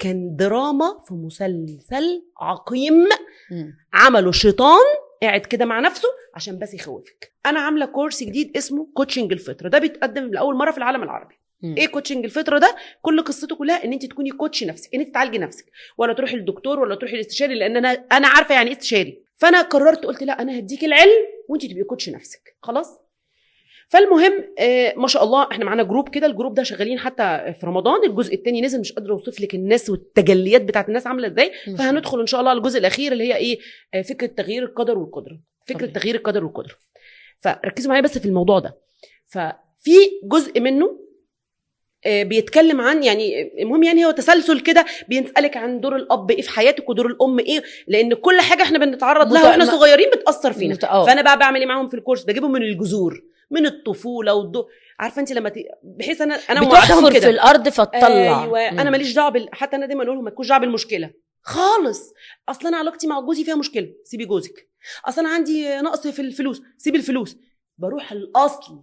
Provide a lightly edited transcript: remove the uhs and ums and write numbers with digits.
كان دراما في مسلسل عقيم عمله شيطان قاعد كده مع نفسه عشان بس يخوفك. انا عامله كورس جديد اسمه كوتشنج الفطره، ده بيتقدم لاول مره في العالم العربي. ايه كوتشنج الفطره ده؟ كل قصته كلها ان انت تكوني كوتش نفسك، ان انت تعالجي نفسك، ولا تروحي للدكتور ولا تروحي للاستشاري، لان انا عارفه يعني ايه استشاري. فانا قررت قلت لا، انا هديك العلم وانت تبقي كوتش نفسك خلاص. فالمهم ما شاء الله احنا معانا جروب كده، الجروب ده شغالين حتى في رمضان. الجزء الثاني نزل، مش قادره اوصف لك الناس والتجليات بتاعت الناس عامله ازاي. فهندخل ان شاء الله على الجزء الاخير اللي هي ايه، فكره تغيير القدر والقدره، فكره تغيير القدر والقدره. فركزوا معايا بس في الموضوع ده. ففي جزء منه بيتكلم عن يعني المهم يعني هو تسلسل كده، بيسألك عن دور الأب ايه في حياتك ودور الأم ايه، لأن كل حاجة احنا بنتعرض لها واحنا صغيرين بتأثر فينا. فأنا بقى بعمل ايه معاهم في الكورس؟ بجيبهم من الجذور، من الطفولة عارفه انت لما بحيث انا بتحفر في الارض فتطلع. ايوه انا ماليش دعوه حتى انا دايما اقول لهم ما تكونش دعوه بالمشكله خالص. اصلا انا علاقتي مع جوزي فيها مشكله، سيبي جوزك. اصلا عندي نقص في الفلوس، سيبي الفلوس. بروح الاصل